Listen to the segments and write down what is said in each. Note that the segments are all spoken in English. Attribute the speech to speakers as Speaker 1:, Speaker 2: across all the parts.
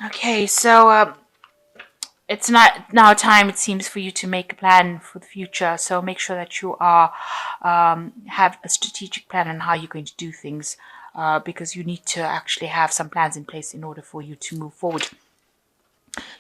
Speaker 1: Okay, so it's not now time, it seems, for you to make a plan for the future. So make sure that you are have a strategic plan on how you're going to do things, because you need to actually have some plans in place in order for you to move forward.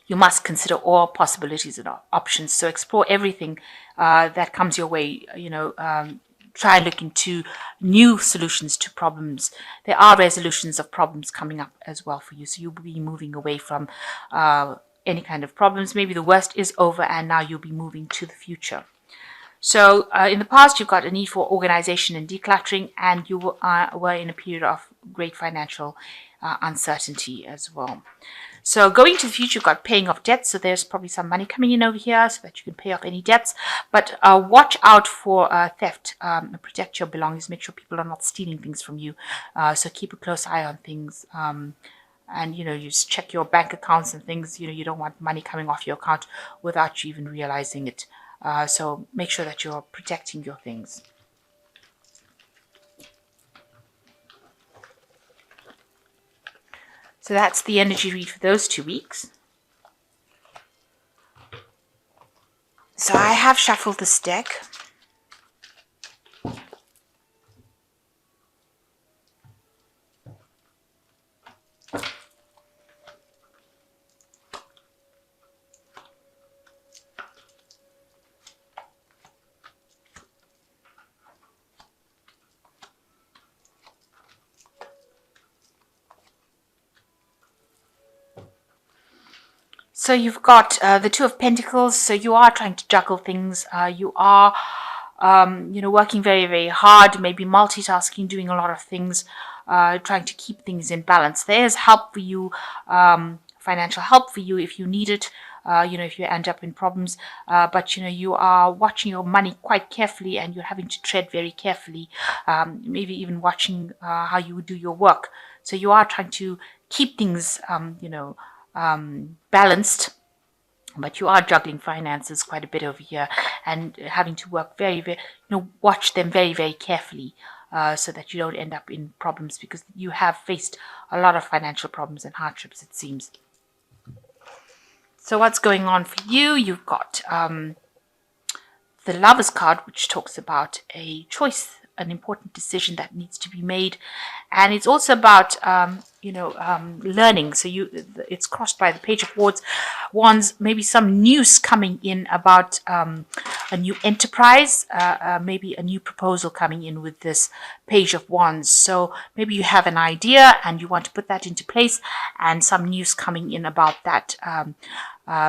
Speaker 1: You must consider all possibilities and options. So explore everything that comes your way. Try and look into new solutions to problems. There are resolutions of problems coming up as well for you. So you'll be moving away from any kind of problems. Maybe the worst is over and now you'll be moving to the future. So in the past, you've got a need for organization and decluttering, and you were in a period of great financial uncertainty as well. So going to the future, you've got paying off debts. So there's probably some money coming in over here so that you can pay off any debts. But watch out for theft. Protect your belongings. Make sure people are not stealing things from you. So keep a close eye on things. And you just check your bank accounts and things. You don't want money coming off your account without you even realizing it. So make sure that you're protecting your things. So that's the energy read for those 2 weeks. So I have shuffled this deck. So you've got the Two of Pentacles. So you are trying to juggle things. You are, working very, very hard, maybe multitasking, doing a lot of things, trying to keep things in balance. There is help for you, financial help for you if you need it. If you end up in problems, but you are watching your money quite carefully, and you're having to tread very carefully. Maybe even watching how you do your work. So you are trying to keep things, balanced, but you are juggling finances quite a bit over here and having to work very, very, watch them very, very carefully, so that you don't end up in problems, because you have faced a lot of financial problems and hardships, it seems. So what's going on for you? You've got the Lovers card, which talks about a choice, an important decision that needs to be made, and it's also about learning. So it's crossed by the Page of Wands. Maybe some news coming in about a new enterprise, maybe a new proposal coming in with this Page of Wands. So maybe you have an idea and you want to put that into place, and some news coming in about that.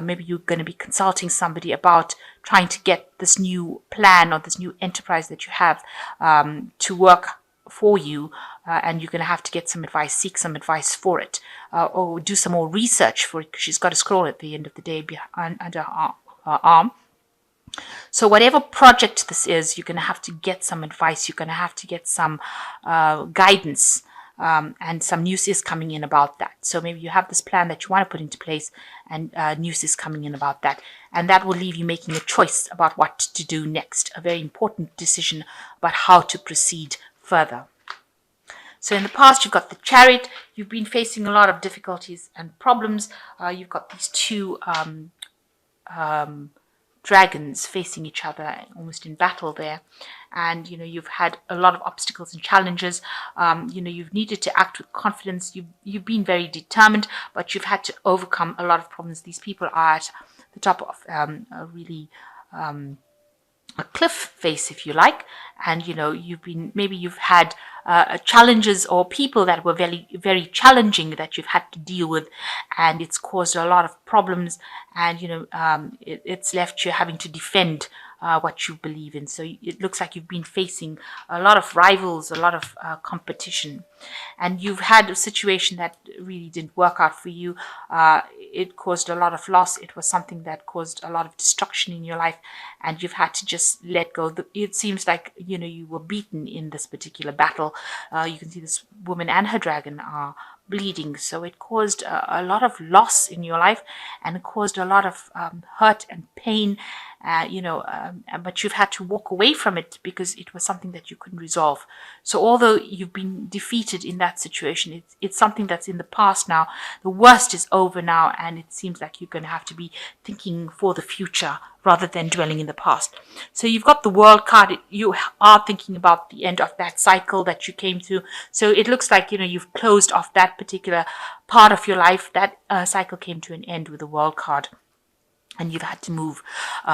Speaker 1: Maybe you're going to be consulting somebody about trying to get this new plan or this new enterprise that you have to work for you, and you're going to have to get some advice, seek some advice for it, or do some more research for it, because she's got a scroll at the end of the day behind under her arm. So whatever project this is, you're going to have to get some advice. You're going to have to get some guidance. And some news is coming in about that. So maybe you have this plan that you want to put into place, and news is coming in about that. And that will leave you making a choice about what to do next, a very important decision about how to proceed further. So in the past, you've got the Chariot. You've been facing a lot of difficulties and problems. You've got these two dragons facing each other, almost in battle there. And you've had a lot of obstacles and challenges. You've needed to act with confidence. You've been very determined, but you've had to overcome a lot of problems. These people are at the top of a really a cliff face, if you like, and you've had challenges or people that were very, very challenging that you've had to deal with, and it's caused a lot of problems, and it's left you having to defend what you believe in. So it looks like you've been facing a lot of rivals, a lot of competition, and you've had a situation that really didn't work out for you. It caused a lot of loss. It was something that caused a lot of destruction in your life, and you've had to just let go. It seems like you were beaten in this particular battle. You can see this woman and her dragon are bleeding. So it caused a lot of loss in your life, and it caused a lot of hurt and pain. but you've had to walk away from it because it was something that you couldn't resolve. So although you've been defeated in that situation, it's something that's in the past now. The worst is over now, and it seems like you're going to have to be thinking for the future rather than dwelling in the past. So you've got the World card. You are thinking about the end of that cycle that you came through. So it looks like, you've closed off that particular part of your life. That cycle came to an end with the World card, and you've had to move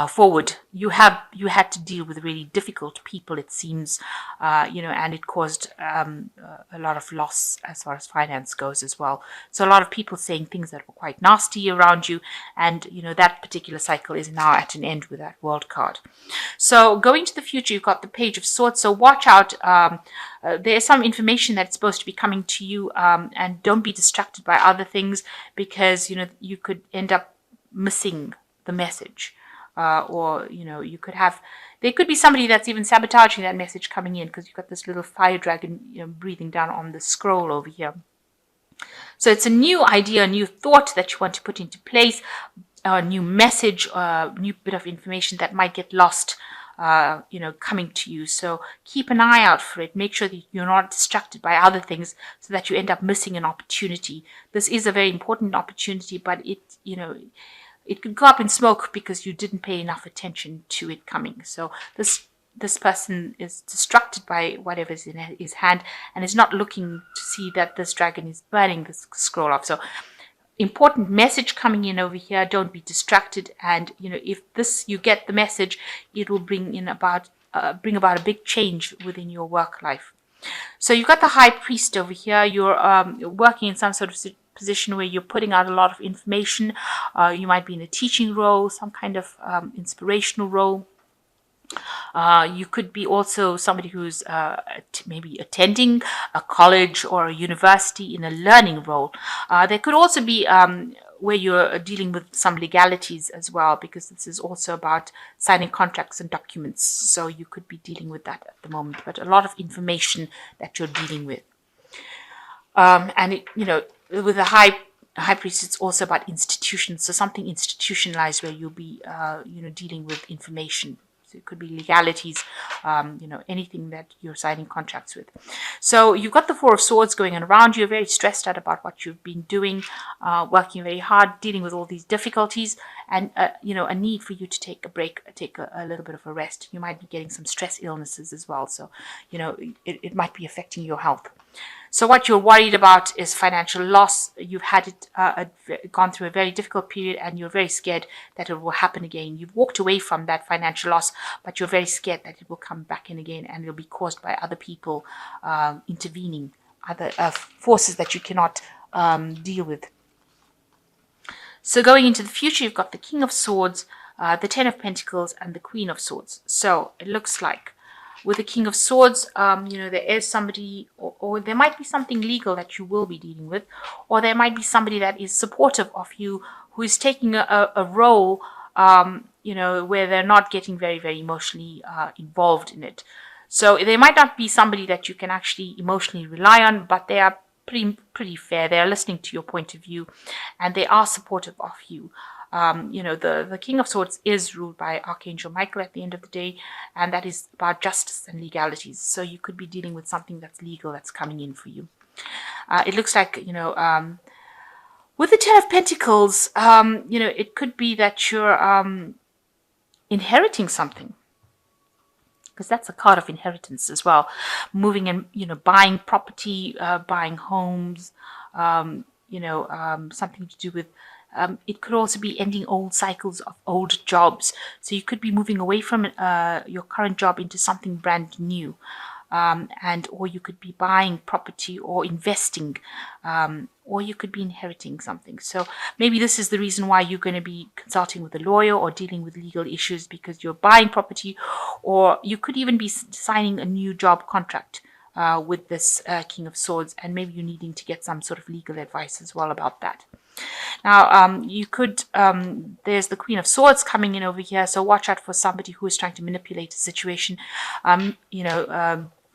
Speaker 1: forward. You had to deal with really difficult people, it seems, and it caused a lot of loss as far as finance goes as well. So a lot of people saying things that were quite nasty around you, and that particular cycle is now at an end with that World card. So going to the future, you've got the Page of Swords. So watch out. There's some information that's supposed to be coming to you, and don't be distracted by other things, because you could end up missing the message, or there could be somebody that's even sabotaging that message coming in, because you've got this little fire dragon breathing down on the scroll over here. So it's a new idea, a new thought that you want to put into place, a new message, a new bit of information that might get lost coming to you. So keep an eye out for it. Make sure that you're not distracted by other things so that you end up missing an opportunity. This is a very important opportunity, but it could go up in smoke because you didn't pay enough attention to it coming. So this person is distracted by whatever's in his hand and is not looking to see that this dragon is burning this scroll off. So important message coming in over here. Don't be distracted. And if you get the message, it will bring about a big change within your work life. So you've got the High Priest over here. You're working in some sort of position where you're putting out a lot of information. You might be in a teaching role, some kind of inspirational role. You could be also somebody who's maybe attending a college or a university in a learning role. There could also be where you're dealing with some legalities as well, because this is also about signing contracts and documents. So you could be dealing with that at the moment, but a lot of information that you're dealing with. With the High Priest, it's also about institutions. So something institutionalized where you'll be, dealing with information. So it could be legalities, anything that you're signing contracts with. So you've got the Four of Swords going on around you. You're very stressed out about what you've been doing, working very hard, dealing with all these difficulties, and, a need for you to take a break, take a little bit of a rest. You might be getting some stress illnesses as well. So, it might be affecting your health. So what you're worried about is financial loss. You've had it gone through a very difficult period, and you're very scared that it will happen again. You've walked away from that financial loss, but you're very scared that it will come back in again, and it'll be caused by other people intervening, other forces that you cannot deal with. So going into the future, you've got the King of Swords, the Ten of Pentacles, and the Queen of Swords. So it looks like with the King of Swords, there is somebody, or there might be something legal that you will be dealing with, or there might be somebody that is supportive of you, who is taking a role, where they're not getting very, very emotionally involved in it. So they might not be somebody that you can actually emotionally rely on, but they are pretty fair. They are listening to your point of view, and they are supportive of you. The King of Swords is ruled by Archangel Michael at the end of the day, and that is about justice and legalities. So you could be dealing with something that's legal that's coming in for you. It looks like, with the Ten of Pentacles, it could be that you're inheriting something, because that's a card of inheritance as well. Moving and, buying property, buying homes, something to do with it could also be ending old cycles of old jobs. So you could be moving away from your current job into something brand new. Or you could be buying property or investing, or you could be inheriting something. So maybe this is the reason why you're going to be consulting with a lawyer or dealing with legal issues, because you're buying property, or you could even be signing a new job contract with this King of Swords, and maybe you're needing to get some sort of legal advice as well about that. Now, you could, there's the Queen of Swords coming in over here, so watch out for somebody who is trying to manipulate a situation.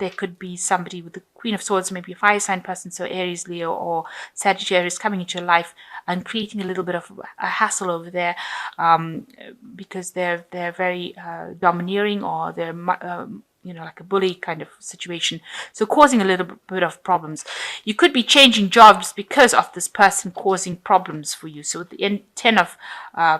Speaker 1: there could be somebody with the Queen of Swords, maybe a fire sign person, so Aries, Leo, or Sagittarius coming into your life and creating a little bit of a hassle over there, because they're very domineering, or they're like a bully kind of situation. So causing a little bit of problems. You could be changing jobs because of this person causing problems for you. So with the 10 of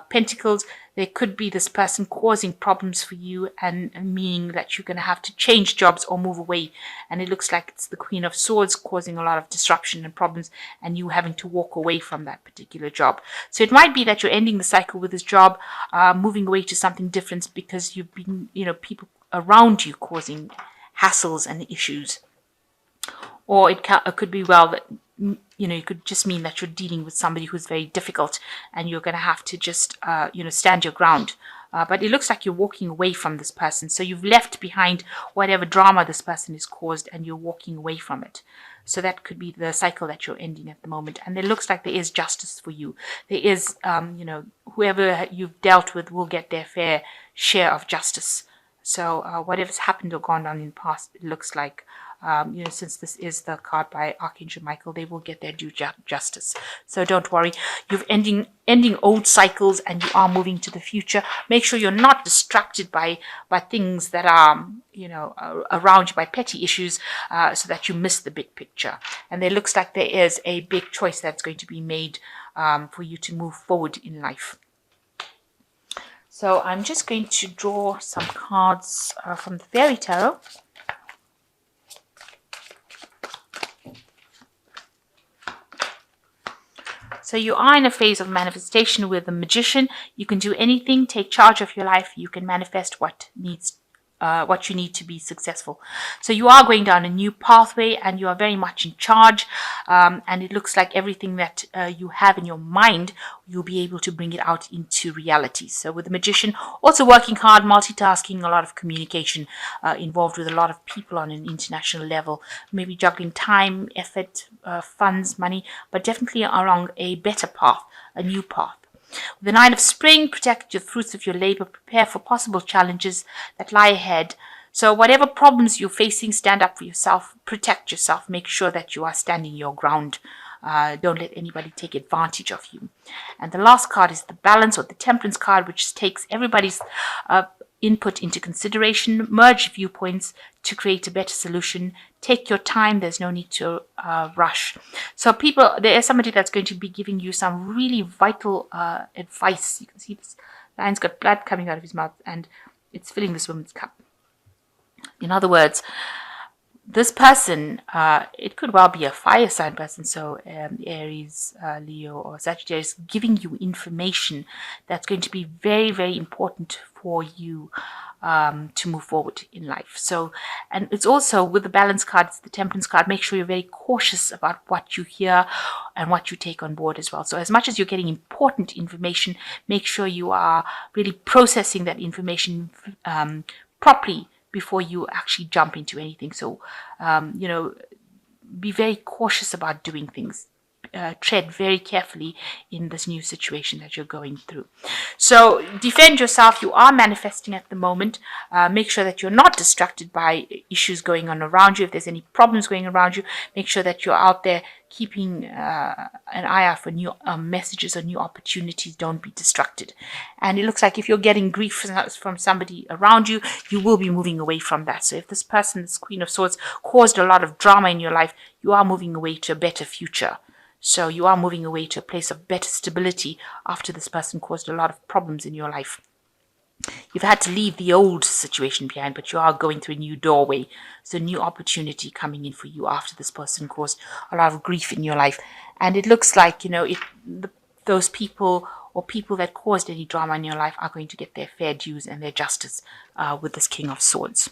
Speaker 1: Pentacles, there could be this person causing problems for you, and meaning that you're going to have to change jobs or move away. And it looks like it's the Queen of Swords causing a lot of disruption and problems, and you having to walk away from that particular job. So it might be that you're ending the cycle with this job, moving away to something different because you've been, people around you causing hassles and issues. Or it could be that it could just mean that you're dealing with somebody who's very difficult, and you're going to have to just stand your ground. But it looks like you're walking away from this person, so you've left behind whatever drama this person has caused, and you're walking away from it. So that could be the cycle that you're ending at the moment. And it looks like there is justice for you. There is, whoever you've dealt with will get their fair share of justice. So whatever's happened or gone on in the past, it looks like, since this is the card by Archangel Michael, they will get their due justice. So don't worry. You're ending old cycles, and you are moving to the future. Make sure you're not distracted by things that are, around you, by petty issues, so that you miss the big picture. And there looks like there is a big choice that's going to be made for you to move forward in life. So I'm just going to draw some cards from the Fairy Tarot. So you are in a phase of manifestation with the Magician. You can do anything, take charge of your life. You can manifest what you need to be successful. So you are going down a new pathway, and you are very much in charge. And it looks like everything that you have in your mind, you'll be able to bring it out into reality. So with the Magician, also working hard, multitasking, a lot of communication, involved with a lot of people on an international level, maybe juggling time, effort, funds, money, but definitely along a better path, a new path. With the Nine of Spring, protect the fruits of your labor, prepare for possible challenges that lie ahead. So whatever problems you're facing, stand up for yourself, protect yourself, make sure that you are standing your ground. Don't let anybody take advantage of you. And the last card is the Balance, or the Temperance card, which takes everybody's input into consideration, merge viewpoints to create a better solution. Take your time. There's no need to rush. So there is somebody that's going to be giving you some really vital advice. You can see this lion's got blood coming out of his mouth, and it's filling this woman's cup. In other words, this person, it could well be a fire sign person, so Aries, Leo, or Sagittarius, giving you information that's going to be very, very important for you to move forward in life. So, and it's also with the Balance card, it's the Temperance card. Make sure you're very cautious about what you hear and what you take on board as well. So as much as you're getting important information, make sure you are really processing that information properly before you actually jump into anything. So, be very cautious about doing things. Tread very carefully in this new situation that you're going through. So defend yourself. You are manifesting at the moment. Make sure that you're not distracted by issues going on around you. If there's any problems going around you, make sure that you're out there keeping an eye out for new messages or new opportunities. Don't be distracted. And it looks like if you're getting grief from somebody around you, you will be moving away from that. So if this person, this Queen of Swords, caused a lot of drama in your life, you are moving away to a better future. So you are moving away to a place of better stability after this person caused a lot of problems in your life. You've had to leave the old situation behind, but you are going through a new doorway. So a new opportunity coming in for you after this person caused a lot of grief in your life. And it looks like, those people or people that caused any drama in your life are going to get their fair dues and their justice with this King of Swords.